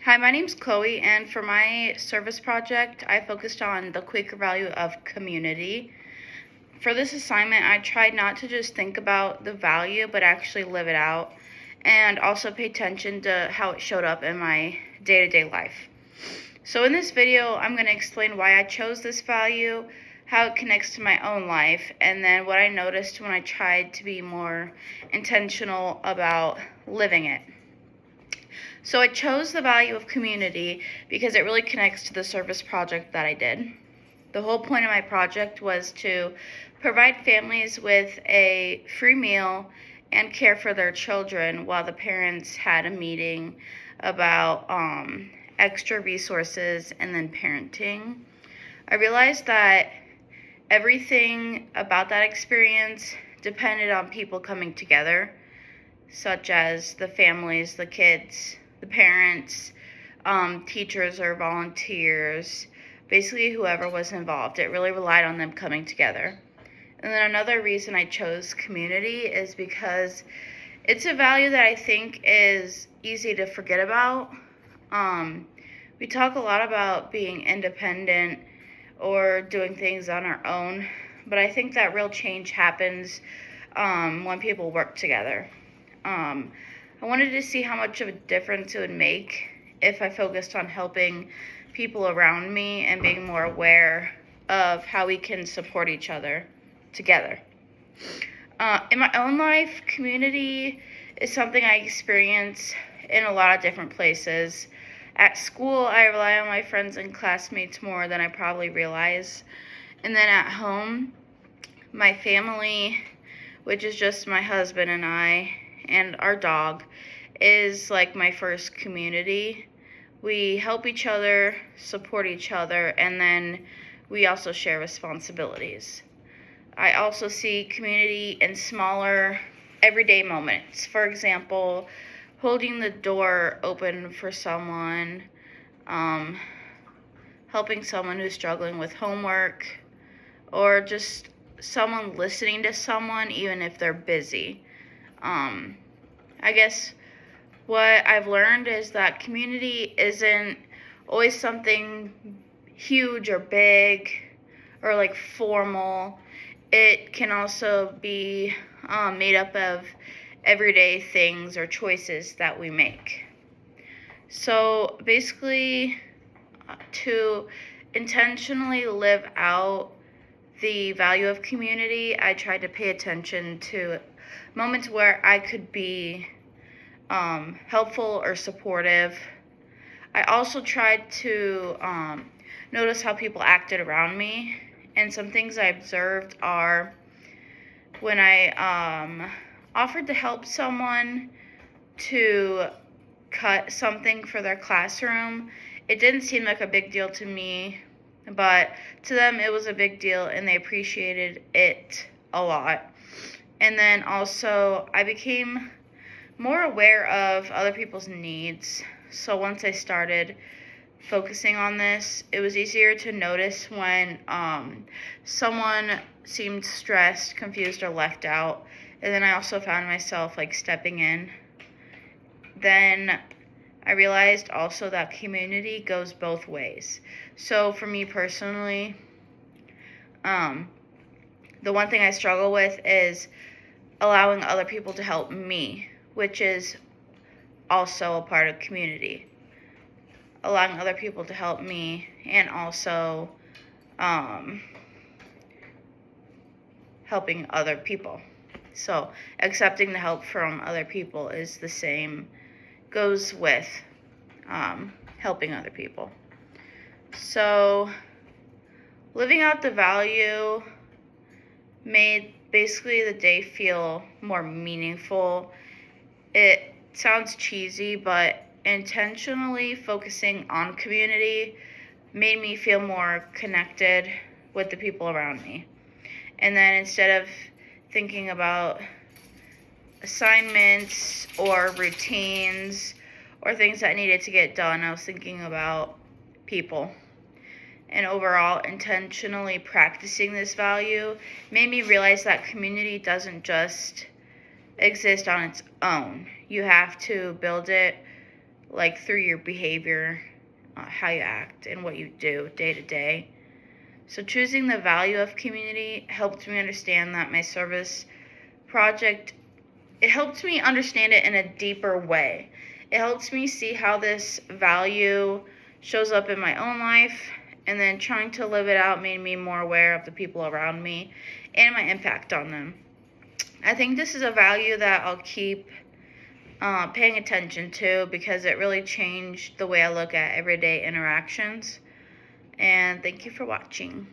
Hi, my name's Chloe, and for my service project, I focused on the Quaker value of community. For this assignment, I tried not to just think about the value, but actually live it out, and also pay attention to how it showed up in my day-to-day life. So in this video, I'm going to explain why I chose this value, how it connects to my own life, and then what I noticed when I tried to be more intentional about living it. So I chose the value of community because it really connects to the service project that I did. The whole point of my project was to provide families with a free meal and care for their children while the parents had a meeting about extra resources and then parenting. I realized that everything about that experience depended on people coming together, such as the families, the kids, the parents, teachers or volunteers, basically whoever was involved. It really relied on them coming together. And then another reason I chose community is because it's a value that I think is easy to forget about. We talk a lot about being independent or doing things on our own, but I think that real change happens when people work together. I wanted to see how much of a difference it would make if I focused on helping people around me and being more aware of how we can support each other together. In my own life, community is something I experience in a lot of different places. At school, I rely on my friends and classmates more than I probably realize. And then at home, my family, which is just my husband and I, and our dog, is like my first community. We help each other, support each other, and then we also share responsibilities. I also see community in smaller, everyday moments. For example, holding the door open for someone, helping someone who's struggling with homework, or just someone listening to someone even if they're busy. I guess what I've learned is that community isn't always something huge or big or like formal. It can also be made up of everyday things or choices that we make. So basically, to intentionally live out the value of community, I tried to pay attention to moments where I could be helpful or supportive. I also tried to notice how people acted around me, and some things I observed are when I offered to help someone to cut something for their classroom. It didn't seem like a big deal to me, but to them it was a big deal and they appreciated it a lot. And then also I became more aware of other people's needs. So once I started focusing on this, it was easier to notice when someone seemed stressed, confused, or left out. And then I also found myself like stepping in. Then I realized also that community goes both ways. So for me personally, the one thing I struggle with is allowing other people to help me, which is also a part of community. Allowing other people to help me and also helping other people. So accepting the help from other people is the same, goes with helping other people. So living out the value made basically the day feel more meaningful. It sounds cheesy, but intentionally focusing on community made me feel more connected with the people around me. And then instead of thinking about assignments or routines or things that needed to get done, I was thinking about people. And overall, intentionally practicing this value made me realize that community doesn't just exist on its own. You have to build it like through your behavior, how you act, and what you do day to day. So choosing the value of community helped me understand that my service project, it helped me understand it in a deeper way. It helps me see how this value shows up in my own life, and then trying to live it out made me more aware of the people around me and my impact on them. I think this is a value that I'll keep paying attention to because it really changed the way I look at everyday interactions. And thank you for watching.